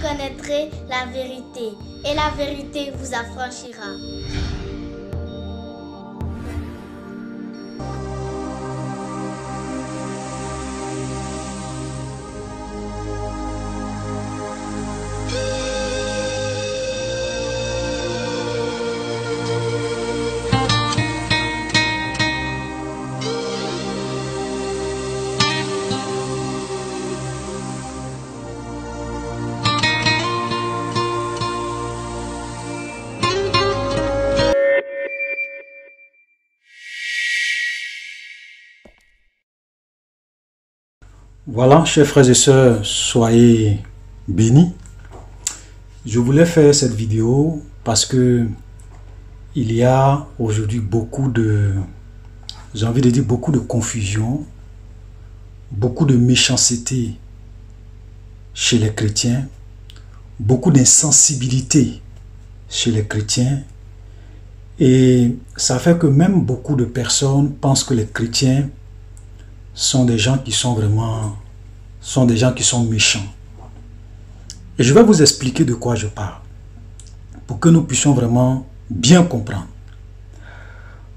connaîtrez la vérité, et la vérité vous affranchira. Voilà, chers frères et sœurs, soyez bénis. Je voulais faire cette vidéo parce que il y a aujourd'hui beaucoup de, j'ai envie de dire beaucoup de confusion, beaucoup de méchanceté chez les chrétiens, beaucoup d'insensibilité chez les chrétiens, et ça fait que même beaucoup de personnes pensent que les chrétiens sont des gens qui sont vraiment, méchants. Et je vais vous expliquer de quoi je parle, pour que nous puissions vraiment bien comprendre.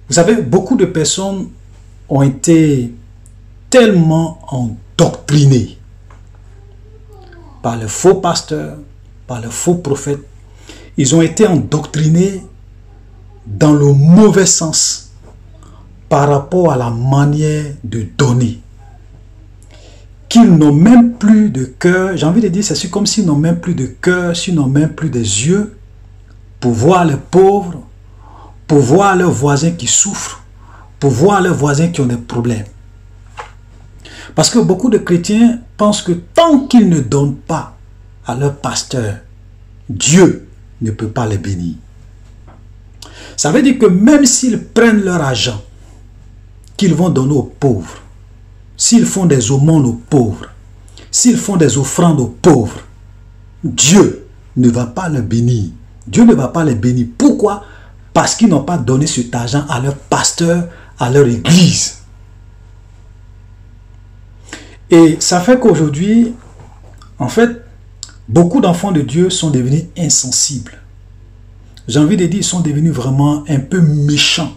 Vous savez, beaucoup de personnes ont été tellement endoctrinées par les faux pasteurs, par les faux prophètes. Ils ont été endoctrinés dans le mauvais sens par rapport à la manière de donner, qu'ils n'ont même plus de cœur. J'ai envie de dire, c'est comme s'ils n'ont même plus de cœur, s'ils n'ont même plus des yeux pour voir les pauvres, pour voir leurs voisins qui souffrent, pour voir leurs voisins qui ont des problèmes. Parce que beaucoup de chrétiens pensent que tant qu'ils ne donnent pas à leur pasteur, Dieu ne peut pas les bénir. Ça veut dire que même s'ils prennent leur argent, qu'ils vont donner aux pauvres, s'ils font des aumônes aux pauvres, s'ils font des offrandes aux pauvres, Dieu ne va pas les bénir. Dieu ne va pas les bénir. Pourquoi? Parce qu'ils n'ont pas donné cet argent à leur pasteur, à leur église. Et ça fait qu'aujourd'hui, en fait, beaucoup d'enfants de Dieu sont devenus insensibles. J'ai envie de dire, ils sont devenus vraiment un peu méchants.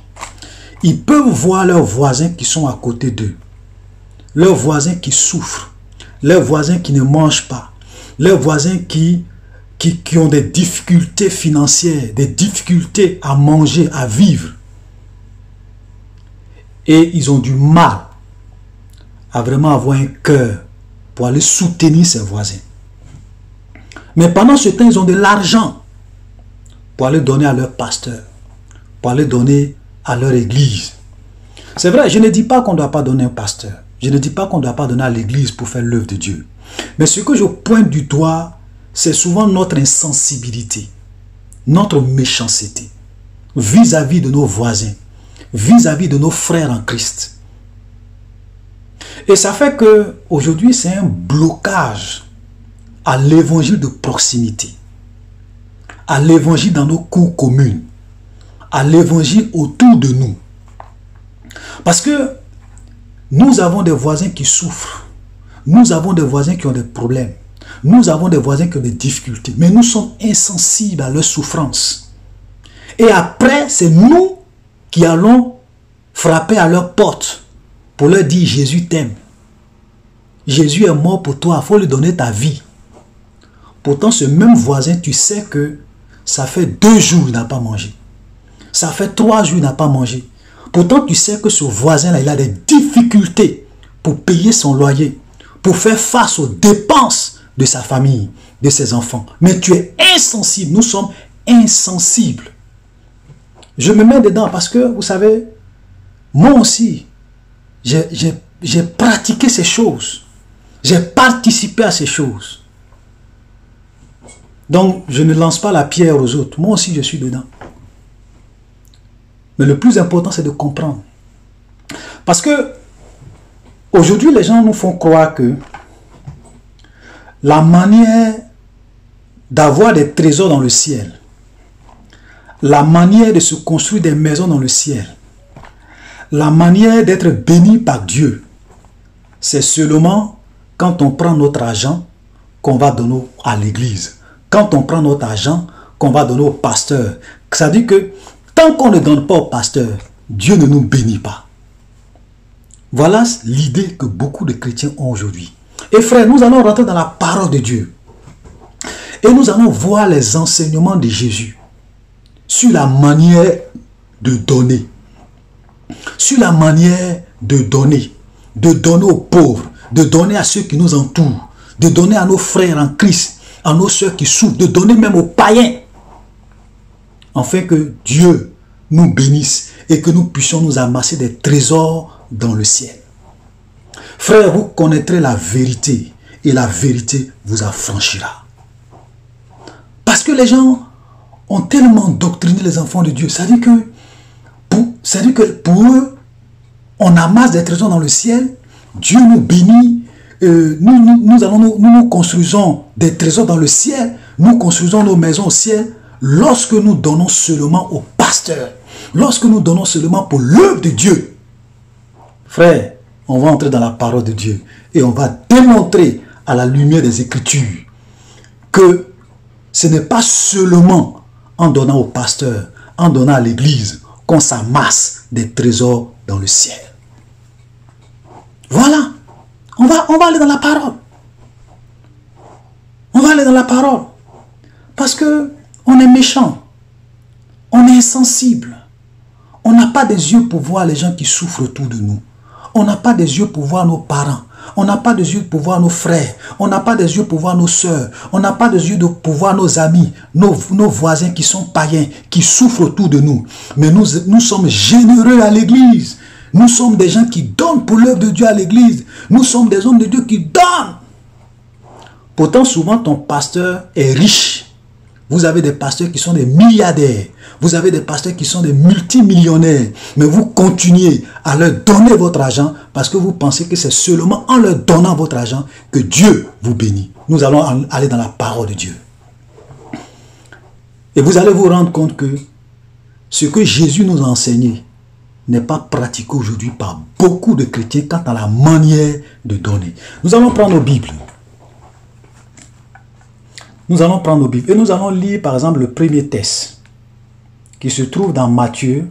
Ils peuvent voir leurs voisins qui sont à côté d'eux, leurs voisins qui souffrent, leurs voisins qui ne mangent pas, leurs voisins qui ont des difficultés financières, des difficultés à manger, à vivre. Et ils ont du mal à vraiment avoir un cœur pour aller soutenir ses voisins. Mais pendant ce temps, ils ont de l'argent pour aller donner à leur pasteur, pour aller donner à leur église. C'est vrai, je ne dis pas qu'on ne doit pas donner à un pasteur. Je ne dis pas qu'on ne doit pas donner à l'église pour faire l'œuvre de Dieu. Mais ce que je pointe du doigt, c'est souvent notre insensibilité, notre méchanceté vis-à-vis de nos voisins, vis-à-vis de nos frères en Christ. Et ça fait que aujourd'hui, c'est un blocage à l'évangile de proximité, à l'évangile dans nos cours communes, à l'évangile autour de nous. Parce que nous avons des voisins qui souffrent. Nous avons des voisins qui ont des problèmes. Nous avons des voisins qui ont des difficultés. Mais nous sommes insensibles à leur souffrance. Et après, c'est nous qui allons frapper à leur porte pour leur dire: Jésus t'aime. Jésus est mort pour toi. Il faut lui donner ta vie. Pourtant, ce même voisin, tu sais que ça fait 2 jours qu'il n'a pas mangé. Ça fait 3 jours qu'il n'a pas mangé. Pourtant, tu sais que ce voisin-là, il a des difficultés pour payer son loyer, pour faire face aux dépenses de sa famille, de ses enfants. Mais tu es insensible. Nous sommes insensibles. Je me mets dedans parce que, vous savez, moi aussi, j'ai pratiqué ces choses. J'ai participé à ces choses. Donc, je ne lance pas la pierre aux autres. Moi aussi, je suis dedans. Mais le plus important, c'est de comprendre. Parce que, aujourd'hui, les gens nous font croire que la manière d'avoir des trésors dans le ciel, la manière de se construire des maisons dans le ciel, la manière d'être béni par Dieu, c'est seulement quand on prend notre argent qu'on va donner à l'église. quand on prend notre argent, qu'on va donner au pasteur. Ça veut dire que tant qu'on ne donne pas au pasteur, Dieu ne nous bénit pas. Voilà l'idée que beaucoup de chrétiens ont aujourd'hui. Et frère, nous allons rentrer dans la parole de Dieu. Et nous allons voir les enseignements de Jésus sur la manière de donner. Sur la manière de donner aux pauvres, de donner à ceux qui nous entourent, de donner à nos frères en Christ, à nos soeurs qui souffrent, de donner même aux païens, afin que Dieu nous bénisse et que nous puissions nous amasser des trésors dans le ciel. Frère, vous connaîtrez la vérité et la vérité vous affranchira. Parce que les gens ont tellement doctriné les enfants de Dieu. C'est-à-dire que pour eux, on amasse des trésors dans le ciel, Dieu nous bénit, nous construisons des trésors dans le ciel, nous construisons nos maisons au ciel, lorsque nous donnons seulement au pasteur, lorsque nous donnons seulement pour l'œuvre de Dieu. Frère, on va entrer dans la parole de Dieu et on va démontrer à la lumière des Écritures que ce n'est pas seulement en donnant au pasteur, en donnant à l'église, qu'on s'amasse des trésors dans le ciel. Voilà. On va aller dans la parole. On va aller dans la parole. Parce que on est méchant. On est insensible. On n'a pas des yeux pour voir les gens qui souffrent autour de nous. On n'a pas des yeux pour voir nos parents. On n'a pas des yeux pour voir nos frères. On n'a pas des yeux pour voir nos soeurs. On n'a pas des yeux pour voir nos amis, nos voisins qui sont païens, qui souffrent autour de nous. Mais nous sommes généreux à l'église. Nous sommes des gens qui donnent pour l'œuvre de Dieu à l'église. Nous sommes des hommes de Dieu qui donnent. Pourtant, souvent, ton pasteur est riche. Vous avez des pasteurs qui sont des milliardaires. Vous avez des pasteurs qui sont des multimillionnaires. Mais vous continuez à leur donner votre argent parce que vous pensez que c'est seulement en leur donnant votre argent que Dieu vous bénit. Nous allons aller dans la parole de Dieu. Et vous allez vous rendre compte que ce que Jésus nous a enseigné n'est pas pratiqué aujourd'hui par beaucoup de chrétiens quant à la manière de donner. Nous allons prendre nos Bibles. Nous allons prendre nos Bibles et nous allons lire par exemple le premier texte qui se trouve dans Matthieu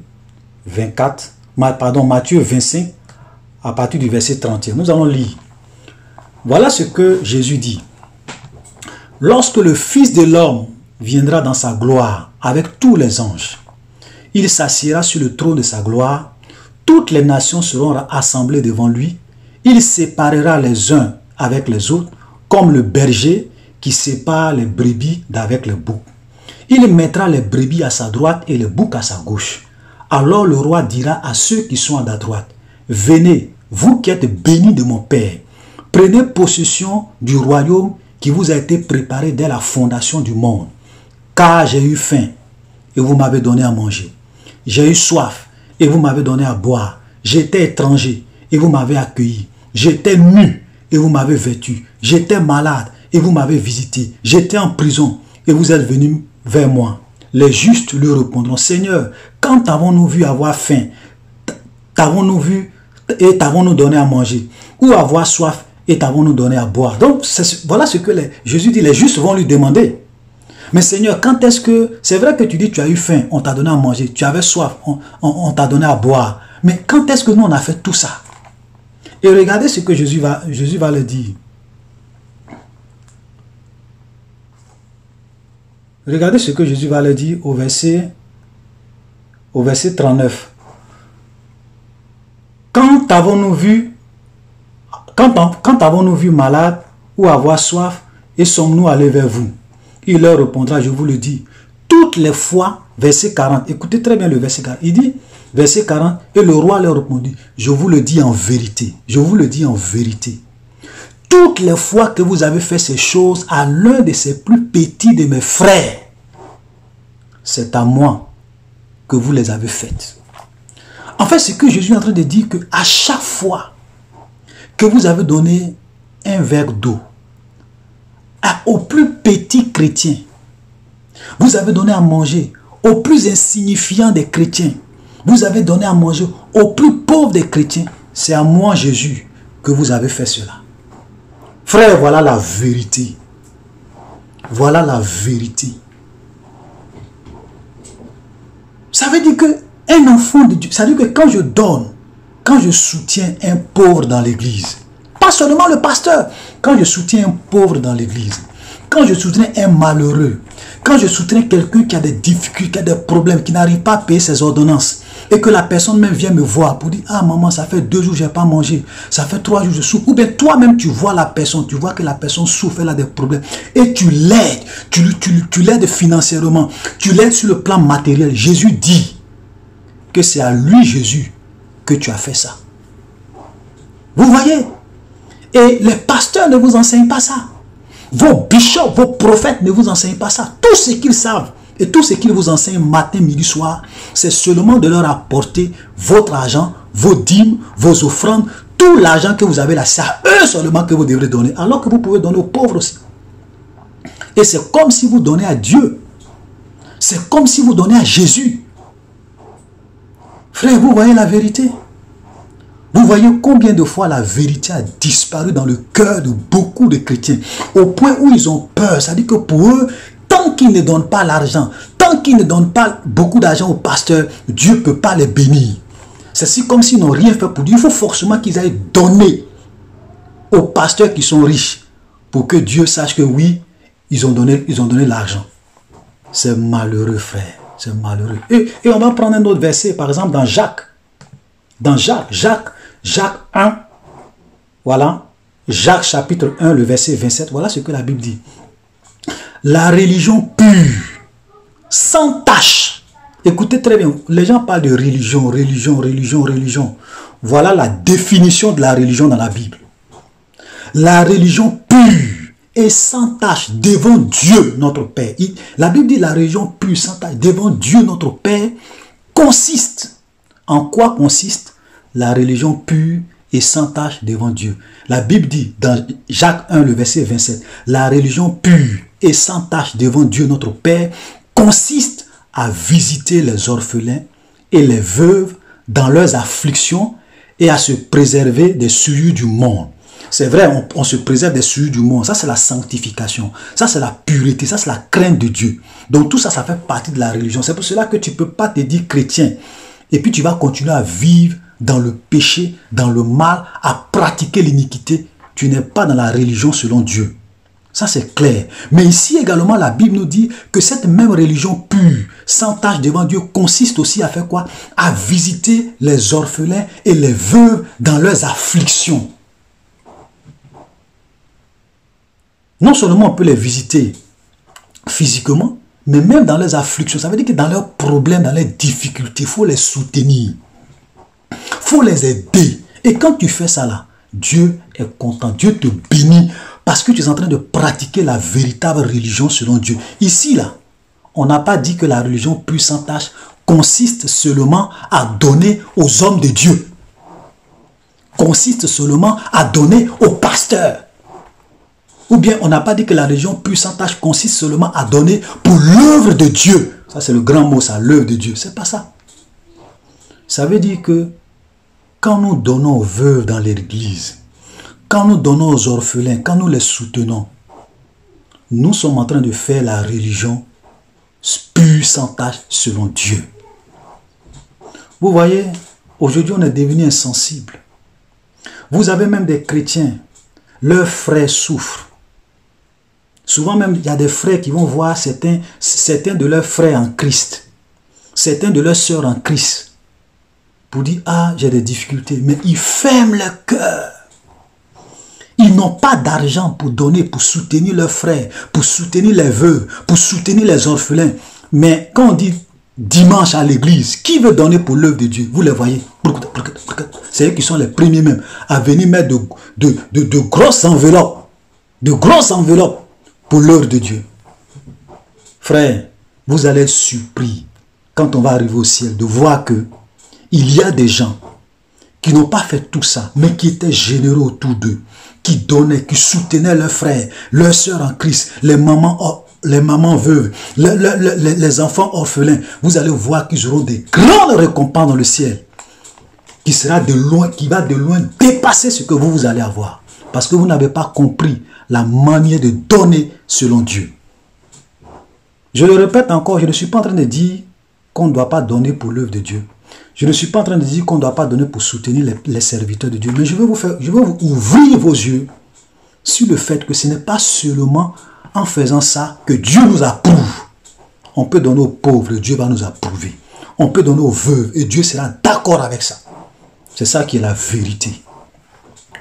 25 à partir du verset 31. Nous allons lire. Voilà ce que Jésus dit. Lorsque le Fils de l'homme viendra dans sa gloire avec tous les anges, il s'assiera sur le trône de sa gloire, toutes les nations seront assemblées devant lui, il séparera les uns avec les autres comme le berger qui sépare les brebis d'avec les boucs. Il mettra les brebis à sa droite et les boucs à sa gauche. Alors le roi dira à ceux qui sont à la droite, venez, vous qui êtes bénis de mon Père, prenez possession du royaume qui vous a été préparé dès la fondation du monde. Car j'ai eu faim et vous m'avez donné à manger. J'ai eu soif et vous m'avez donné à boire. J'étais étranger et vous m'avez accueilli. J'étais nu et vous m'avez vêtu. J'étais malade et vous m'avez visité. J'étais en prison et vous êtes venus vers moi. Les justes lui répondront, Seigneur, quand t'avons-nous vu avoir faim, t'avons-nous vu et t'avons-nous donné à manger, ou avoir soif et t'avons-nous donné à boire. Donc voilà ce que Jésus dit, les justes vont lui demander. Mais Seigneur, quand est-ce que, c'est vrai que tu dis tu as eu faim, on t'a donné à manger, tu avais soif, on t'a donné à boire, mais quand est-ce que nous on a fait tout ça? Et regardez ce que Jésus va le dire. Regardez ce que Jésus va le dire au verset 39. Quand avons-nous vu malade ou avoir soif et sommes-nous allés vers vous? Il leur répondra, je vous le dis, toutes les fois, verset 40, écoutez très bien le verset 40, il dit, verset 40, et le roi leur répondit, je vous le dis en vérité, je vous le dis en vérité. Toutes les fois que vous avez fait ces choses à l'un de ces plus petits de mes frères, c'est à moi que vous les avez faites. En fait, ce que Jésus est en train de dire, que à chaque fois que vous avez donné un verre d'eau au plus petit chrétien, vous avez donné à manger au plus insignifiant des chrétiens, vous avez donné à manger au plus pauvre des chrétiens, c'est à moi, Jésus, que vous avez fait cela. Frère, voilà la vérité. Voilà la vérité. Ça veut dire que un enfant de Dieu, ça veut dire que quand je donne, quand je soutiens un pauvre dans l'église, pas seulement le pasteur, quand je soutiens un pauvre dans l'église, quand je soutiens un malheureux, quand je soutiens quelqu'un qui a des difficultés, qui a des problèmes, qui n'arrive pas à payer ses ordonnances, et que la personne même vient me voir pour dire, ah maman, ça fait 2 jours que je n'ai pas mangé, ça fait 3 jours que je souffre, ou bien toi-même tu vois la personne, tu vois que la personne souffre, elle a des problèmes, et tu l'aides, tu l'aides financièrement, tu l'aides sur le plan matériel. Jésus dit que c'est à lui, Jésus, que tu as fait ça. Vous voyez? Et les pasteurs ne vous enseignent pas ça. Vos bishops, vos prophètes ne vous enseignent pas ça. Tout ce qu'ils savent et tout ce qu'ils vous enseignent matin, midi, soir, c'est seulement de leur apporter votre argent, vos dîmes, vos offrandes, tout l'argent que vous avez là, c'est à eux seulement que vous devrez donner, alors que vous pouvez donner aux pauvres aussi. Et c'est comme si vous donnez à Dieu. C'est comme si vous donnez à Jésus. Frère, vous voyez la vérité? Vous voyez combien de fois la vérité a disparu dans le cœur de beaucoup de chrétiens, au point où ils ont peur. C'est-à-dire que pour eux, tant qu'ils ne donnent pas l'argent, tant qu'ils ne donnent pas beaucoup d'argent au pasteur, Dieu ne peut pas les bénir. C'est comme s'ils n'ont rien fait pour Dieu. Il faut forcément qu'ils aillent donner aux pasteurs qui sont riches pour que Dieu sache que oui, ils ont donné l'argent. C'est malheureux, frère. C'est malheureux. Et on va prendre un autre verset, par exemple dans Jacques. Dans Jacques 1, voilà, Jacques chapitre 1, le verset 27, voilà ce que la Bible dit. La religion pure, sans tache. Écoutez très bien, les gens parlent de religion. Voilà la définition de la religion dans la Bible. La religion pure et sans tache devant Dieu notre Père. La Bible dit la religion pure, sans tache devant Dieu notre Père consiste. En quoi consiste la religion pure et sans tache devant Dieu? La Bible dit dans Jacques 1, le verset 27, la religion pure et sans tache devant Dieu notre Père consiste à visiter les orphelins et les veuves dans leurs afflictions et à se préserver des souillures du monde. C'est vrai, on se préserve des souillures du monde. Ça, c'est la sanctification. Ça, c'est la pureté. Ça, c'est la crainte de Dieu. Donc, tout ça, ça fait partie de la religion. C'est pour cela que tu ne peux pas te dire chrétien. Et puis, tu vas continuer à vivre dans le péché, dans le mal, à pratiquer l'iniquité. Tu n'es pas dans la religion selon Dieu. Ça, c'est clair. Mais ici également, la Bible nous dit que cette même religion pure, sans tache devant Dieu, consiste aussi à faire quoi? À visiter les orphelins et les veuves dans leurs afflictions. Non seulement on peut les visiter physiquement, mais même dans leurs afflictions. Ça veut dire que dans leurs problèmes, dans leurs difficultés, il faut les soutenir. Il faut les aider. Et quand tu fais ça là, Dieu est content. Dieu te bénit parce que tu es en train de pratiquer la véritable religion selon Dieu. Ici là, on n'a pas dit que la religion pure sans tache consiste seulement à donner aux hommes de Dieu. Consiste seulement à donner aux pasteurs. Ou bien on n'a pas dit que la religion pure sans tache consiste seulement à donner pour l'œuvre de Dieu. Ça c'est le grand mot, ça, l'œuvre de Dieu. C'est pas ça. Ça veut dire que quand nous donnons aux veuves dans l'église, quand nous donnons aux orphelins, quand nous les soutenons, nous sommes en train de faire la religion pure sans tache selon Dieu. Vous voyez, aujourd'hui on est devenu insensible. Vous avez même des chrétiens, leurs frères souffrent. Souvent même, il y a des frères qui vont voir certains de leurs frères en Christ, certains de leurs sœurs en Christ, pour dire, ah, j'ai des difficultés, mais ils ferment leur cœur. Ils n'ont pas d'argent pour donner, pour soutenir leurs frères, pour soutenir les veuves, pour soutenir les orphelins. Mais quand on dit dimanche à l'église, qui veut donner pour l'œuvre de Dieu? Vous les voyez. C'est eux qui sont les premiers même à venir mettre de grosses enveloppes. De grosses enveloppes pour l'œuvre de Dieu. Frère, vous allez être surpris quand on va arriver au ciel de voir que il y a des gens qui n'ont pas fait tout ça, mais qui étaient généreux autour d'eux, qui donnaient, qui soutenaient leurs frères, leurs sœurs en Christ, les mamans veuves, les enfants orphelins. Vous allez voir qu'ils auront des grandes récompenses dans le ciel, qui va de loin dépasser ce que vous allez avoir. Parce que vous n'avez pas compris la manière de donner selon Dieu. Je le répète encore, je ne suis pas en train de dire qu'on ne doit pas donner pour l'œuvre de Dieu. Je ne suis pas en train de dire qu'on ne doit pas donner pour soutenir les serviteurs de Dieu. Mais je veux vous ouvrir vos yeux sur le fait que ce n'est pas seulement en faisant ça que Dieu nous approuve. On peut donner aux pauvres, Dieu va nous approuver. On peut donner aux veuves et Dieu sera d'accord avec ça. C'est ça qui est la vérité.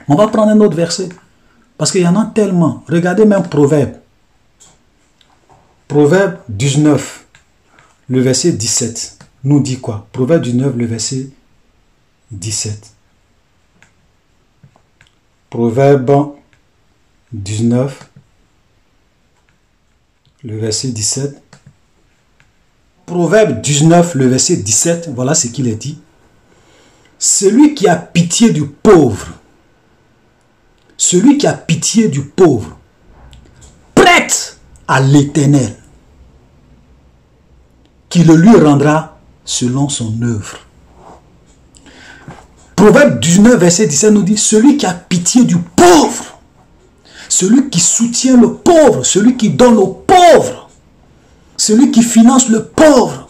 On va prendre un autre verset. Parce qu'il y en a tellement. Regardez même Proverbe. Proverbe 19, le verset 17, nous dit quoi? Proverbe 19, le verset 17. Proverbe 19, le verset 17. Proverbe 19, le verset 17, voilà ce qu'il est dit. Celui qui a pitié du pauvre, celui qui a pitié du pauvre, prête à l'Éternel, qui le lui rendra selon son œuvre. Proverbe 19, verset 17 nous dit, celui qui a pitié du pauvre, celui qui soutient le pauvre, celui qui donne aux pauvres, celui qui finance le pauvre,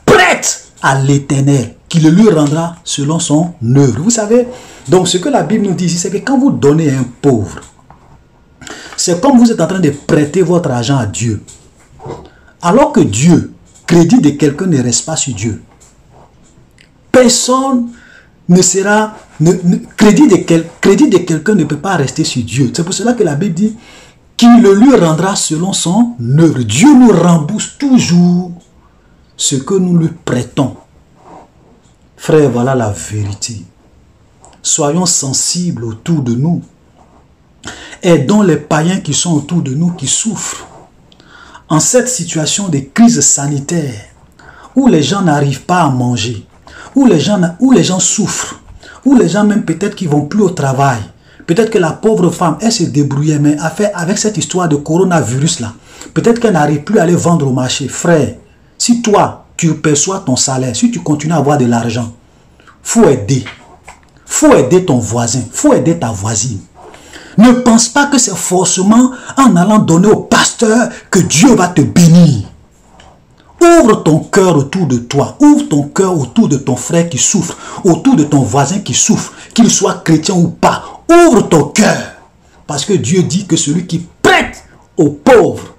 prête à l'Éternel, qui le lui rendra selon son œuvre. Vous savez, donc ce que la Bible nous dit ici, c'est que quand vous donnez à un pauvre, c'est comme vous êtes en train de prêter votre argent à Dieu. Alors que Dieu, crédit de quelqu'un ne reste pas sur Dieu. Personne ne sera... crédit de quelqu'un ne peut pas rester sur Dieu. C'est pour cela que la Bible dit qu'il le lui rendra selon son œuvre. Dieu nous rembourse toujours ce que nous lui prêtons. Frère, voilà la vérité. Soyons sensibles autour de nous. Aidons les païens qui sont autour de nous, qui souffrent. En cette situation de crise sanitaire, où les gens n'arrivent pas à manger, où les gens souffrent, où les gens même peut-être qui ne vont plus au travail, peut-être que la pauvre femme, elle se débrouillait, mais avec cette histoire de coronavirus là, peut-être qu'elle n'arrive plus à aller vendre au marché. Frère, si toi, tu perçois ton salaire, si tu continues à avoir de l'argent, faut aider. Faut aider ton voisin, faut aider ta voisine. Ne pense pas que c'est forcément en allant donner au pasteur que Dieu va te bénir. Ouvre ton cœur autour de toi. Ouvre ton cœur autour de ton frère qui souffre, autour de ton voisin qui souffre, qu'il soit chrétien ou pas. Ouvre ton cœur. Parce que Dieu dit que celui qui prête aux pauvres,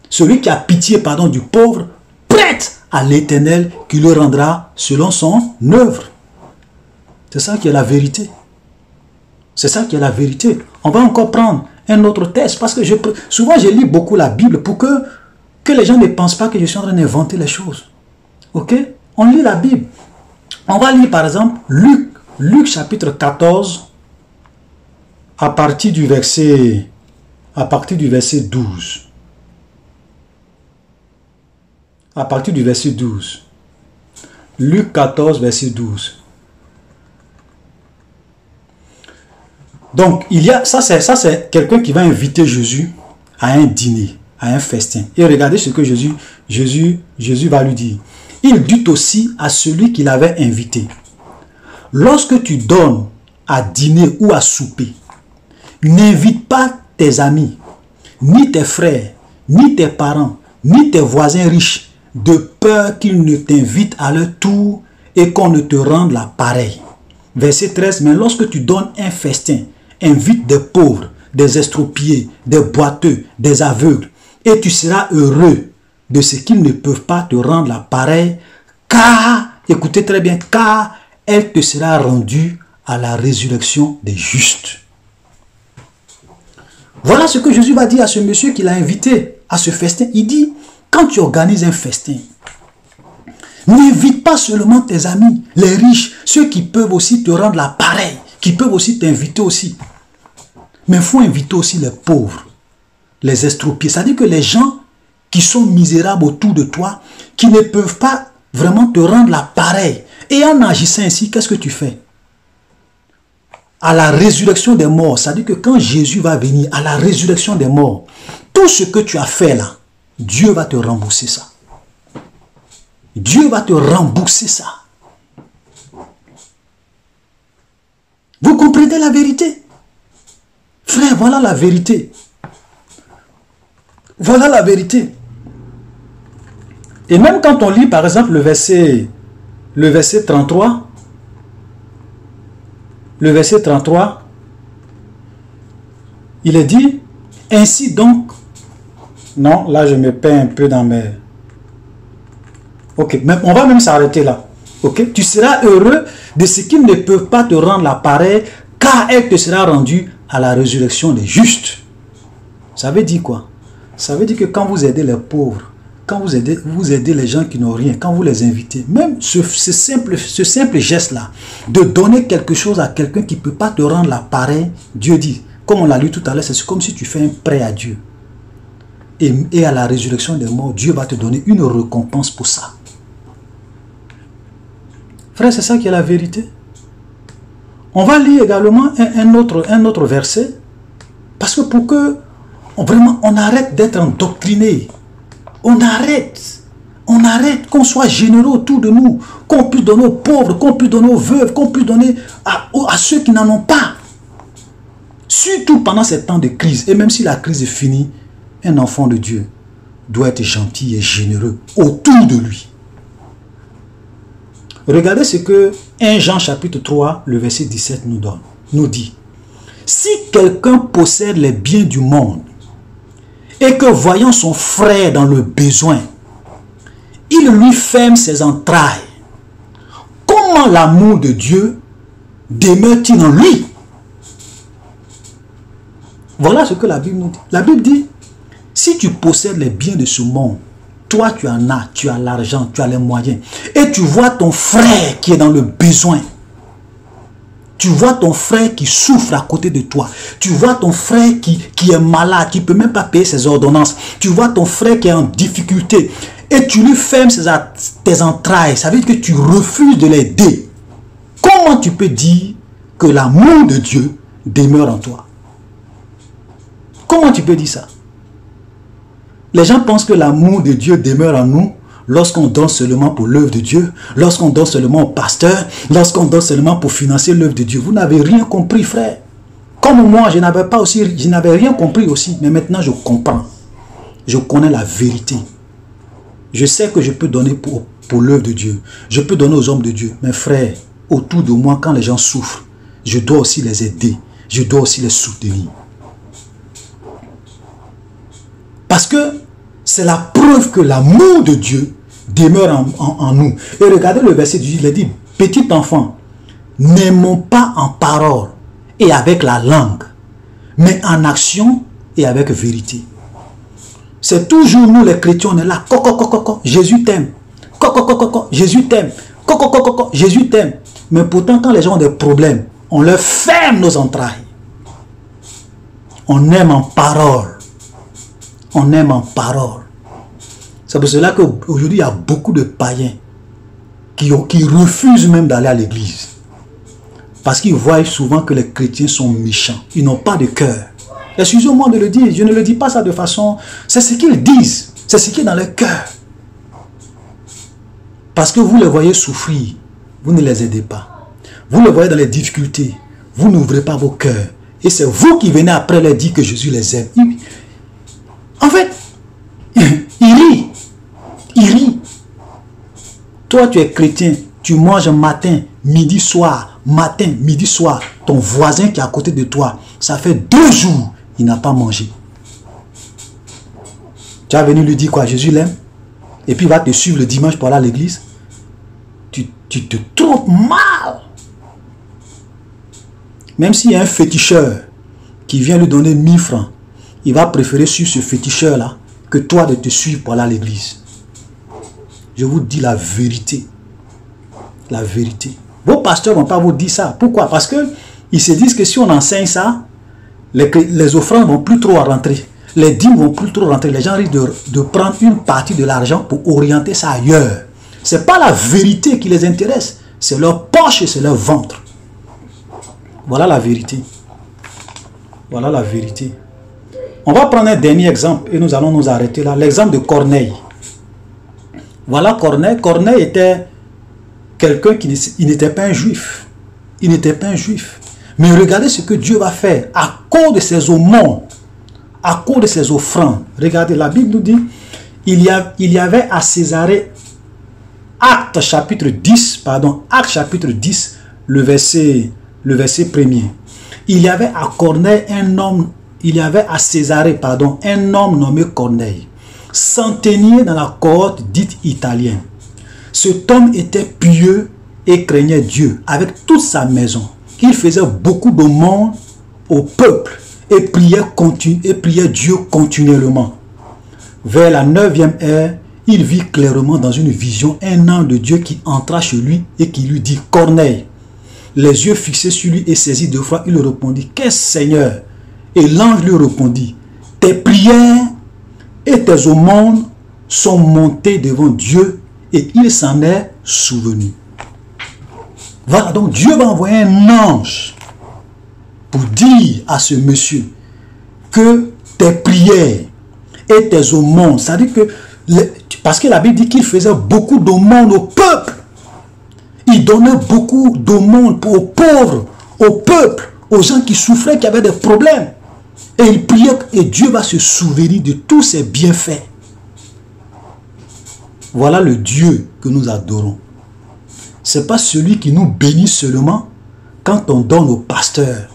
celui qui a pitié du pauvre, prête à l'Éternel qui le rendra selon son œuvre. C'est ça qui est la vérité. C'est ça qui est la vérité. On va encore prendre un autre texte parce que souvent je lis beaucoup la Bible pour que les gens ne pensent pas que je suis en train d'inventer les choses. Ok? On lit la Bible. On va lire par exemple Luc chapitre 14 à partir du verset 12. À partir du verset 12. Luc 14 verset 12. Donc, ça c'est quelqu'un qui va inviter Jésus à un dîner, à un festin. Et regardez ce que Jésus va lui dire. Il dit aussi à celui qui l'avait invité, lorsque tu donnes à dîner ou à souper, n'invite pas tes amis, ni tes frères, ni tes parents, ni tes voisins riches, de peur qu'ils ne t'invitent à leur tour et qu'on ne te rende la pareille. Verset 13, mais lorsque tu donnes un festin, invite des pauvres, des estropiés, des boiteux, des aveugles, et tu seras heureux de ce qu'ils ne peuvent pas te rendre la pareille, car, écoutez très bien, car elle te sera rendue à la résurrection des justes. Voilà ce que Jésus va dire à ce monsieur qui l'a invité à ce festin. Il dit, quand tu organises un festin, n'invite pas seulement tes amis, les riches, ceux qui peuvent aussi te rendre la pareille, qui peuvent aussi t'inviter aussi. Mais il faut inviter aussi les pauvres, les estropiés. C'est-à-dire que les gens qui sont misérables autour de toi, qui ne peuvent pas vraiment te rendre la pareille. Et en agissant ainsi, qu'est-ce que tu fais? À la résurrection des morts, c'est-à-dire que quand Jésus va venir, à la résurrection des morts, tout ce que tu as fait là, Dieu va te rembourser ça. Dieu va te rembourser ça. Vous comprenez la vérité? Frère, voilà la vérité. Voilà la vérité. Et même quand on lit par exemple le verset 33, il est dit, ainsi donc, non, là je me perds un peu dans mes... Ok, mais on va même s'arrêter là. Ok, tu seras heureux de ce qu'ils ne peuvent pas te rendre la pareille, car elle te sera rendue à la résurrection des justes. Ça veut dire quoi? Ça veut dire que quand vous aidez les pauvres, quand vous aidez les gens qui n'ont rien, quand vous les invitez, même ce simple geste-là, de donner quelque chose à quelqu'un qui ne peut pas te rendre la pareille, Dieu dit, comme on l'a lu tout à l'heure, c'est comme si tu fais un prêt à Dieu. Et à la résurrection des morts, Dieu va te donner une récompense pour ça. Frère, c'est ça qui est la vérité. On va lire également un autre verset, parce que pour que vraiment on arrête d'être endoctriné, on arrête, qu'on soit généreux autour de nous, qu'on puisse donner aux pauvres, qu'on puisse donner aux veuves, qu'on puisse donner à ceux qui n'en ont pas. Surtout pendant ces temps de crise, et même si la crise est finie, un enfant de Dieu doit être gentil et généreux autour de lui. Regardez ce que 1 Jean chapitre 3, le verset 17 nous dit. Si quelqu'un possède les biens du monde et que voyant son frère dans le besoin, il lui ferme ses entrailles, comment l'amour de Dieu demeure-t-il en lui? Voilà ce que la Bible nous dit. La Bible dit, si tu possèdes les biens de ce monde, toi tu en as, tu as l'argent, tu as les moyens, et tu vois ton frère qui est dans le besoin, tu vois ton frère qui souffre à côté de toi, tu vois ton frère qui est malade, qui ne peut même pas payer ses ordonnances, tu vois ton frère qui est en difficulté, et tu lui fermes tes entrailles, ça veut dire que tu refuses de l'aider. Comment tu peux dire que l'amour de Dieu demeure en toi? Comment tu peux dire ça? Les gens pensent que l'amour de Dieu demeure en nous lorsqu'on donne seulement pour l'œuvre de Dieu, lorsqu'on donne seulement au pasteur, lorsqu'on donne seulement pour financer l'œuvre de Dieu. Vous n'avez rien compris, frère. Comme moi, je n'avais rien compris aussi, mais maintenant je comprends. Je connais la vérité. Je sais que je peux donner pour l'œuvre de Dieu. Je peux donner aux hommes de Dieu. Mais frère, autour de moi, quand les gens souffrent, je dois aussi les aider. Je dois aussi les soutenir. Parce que c'est la preuve que l'amour de Dieu demeure en nous. Et regardez le verset, il a dit, petit enfant, n'aimons pas en parole et avec la langue, mais en action et avec vérité. C'est toujours nous les chrétiens, on est là, Jésus t'aime, Jésus t'aime, Jésus t'aime. Mais pourtant quand les gens ont des problèmes, on leur ferme nos entrailles. On aime en parole. On aime en parole. C'est pour cela qu'aujourd'hui, il y a beaucoup de païens qui refusent même d'aller à l'église. Parce qu'ils voient souvent que les chrétiens sont méchants. Ils n'ont pas de cœur. Excusez-moi de le dire. Je ne le dis pas ça de façon... C'est ce qu'ils disent. C'est ce qui est dans leur cœur. Parce que vous les voyez souffrir. Vous ne les aidez pas. Vous les voyez dans les difficultés. Vous n'ouvrez pas vos cœurs. Et c'est vous qui venez après leur dire que Jésus les aime. En fait, il rit. Il rit. Toi, tu es chrétien. Tu manges matin, midi, soir. Matin, midi, soir. Ton voisin qui est à côté de toi, ça fait 2 jours, il n'a pas mangé. Tu as venu lui dire quoi? Jésus l'aime. Et puis il va te suivre le dimanche pour aller à l'église. Tu te trompes mal. Même s'il y a un féticheur qui vient lui donner 1000 francs, il va préférer suivre ce féticheur-là que toi de te suivre pour aller à l'église. Je vous dis la vérité. La vérité. Vos pasteurs ne vont pas vous dire ça. Pourquoi? Parce qu'ils se disent que si on enseigne ça, les offrandes ne vont plus trop rentrer. Les dîmes ne vont plus trop rentrer. Les gens risquent de prendre une partie de l'argent pour orienter ça ailleurs. Ce n'est pas la vérité qui les intéresse. C'est leur poche et c'est leur ventre. Voilà la vérité. Voilà la vérité. On va prendre un dernier exemple et nous allons nous arrêter là. L'exemple de Corneille. Voilà Corneille. Corneille était quelqu'un qui n'était pas un juif. Il n'était pas un juif. Mais regardez ce que Dieu va faire à cause de ses aumônes, à cause de ses offrandes. Regardez, la Bible nous dit, il y avait à Césarée, Acte chapitre 10, le verset 1er. Il y avait à Corneille un homme, il y avait à Césarée, un homme nommé Corneille, centenier dans la cohorte dite italienne. Cet homme était pieux et craignait Dieu avec toute sa maison. Il faisait beaucoup d'aumônes au peuple et priait Dieu continuellement. Vers la 9e heure, il vit clairement dans une vision un ange de Dieu qui entra chez lui et qui lui dit: Corneille. Les yeux fixés sur lui et saisi de foi, il répondit: Qu'est-ce, Seigneur? Et l'ange lui répondit: Tes prières et tes aumônes sont montées devant Dieu et il s'en est souvenu. Voilà, donc Dieu va envoyer un ange pour dire à ce monsieur que tes prières et tes aumônes, c'est-à-dire que, parce que la Bible dit qu'il faisait beaucoup d'aumônes au peuple. Il donnait beaucoup d'aumônes aux pauvres, au peuple, aux gens qui souffraient, qui avaient des problèmes. Et il priait et Dieu va se souvenir de tous ses bienfaits. Voilà le Dieu que nous adorons. Ce n'est pas celui qui nous bénit seulement quand on donne au pasteur.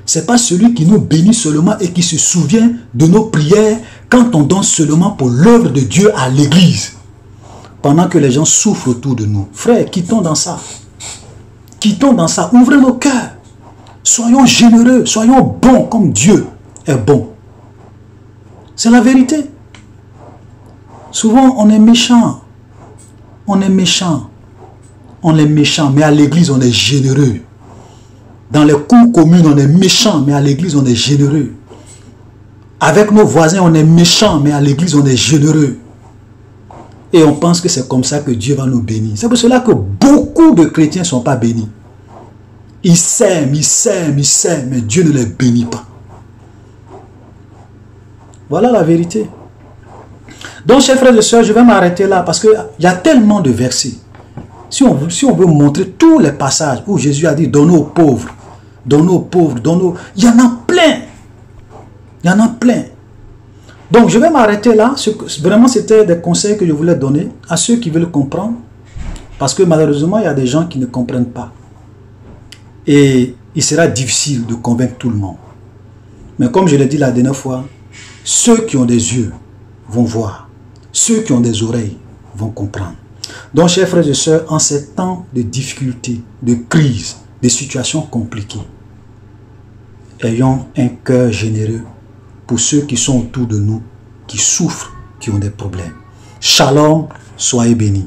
Ce n'est pas celui qui nous bénit seulement et qui se souvient de nos prières quand on donne seulement pour l'œuvre de Dieu à l'église. Pendant que les gens souffrent autour de nous. Frères, quittons dans ça. Quittons dans ça. Ouvrez nos cœurs. Soyons généreux. Soyons bons comme Dieu est bon. C'est la vérité. Souvent, on est méchant. On est méchant. On est méchant, mais à l'église, on est généreux. Dans les cours communes, on est méchant, mais à l'église, on est généreux. Avec nos voisins, on est méchant, mais à l'église, on est généreux. Et on pense que c'est comme ça que Dieu va nous bénir. C'est pour cela que beaucoup de chrétiens ne sont pas bénis. Ils sèment, mais Dieu ne les bénit pas. Voilà la vérité. Donc, chers frères et sœurs, je vais m'arrêter là parce qu'il y a tellement de versets. Si on veut montrer tous les passages où Jésus a dit: donnez aux pauvres, donnez aux pauvres, donnez aux... Il y en a plein. Il y en a plein. Donc, je vais m'arrêter là. Vraiment, c'était des conseils que je voulais donner à ceux qui veulent comprendre. Parce que malheureusement, il y a des gens qui ne comprennent pas. Et il sera difficile de convaincre tout le monde. Mais comme je l'ai dit la dernière fois, ceux qui ont des yeux vont voir. Ceux qui ont des oreilles vont comprendre. Donc, chers frères et sœurs, en ces temps de difficultés, de crise, de situations compliquées, ayons un cœur généreux pour ceux qui sont autour de nous, qui souffrent, qui ont des problèmes. Shalom, soyez bénis.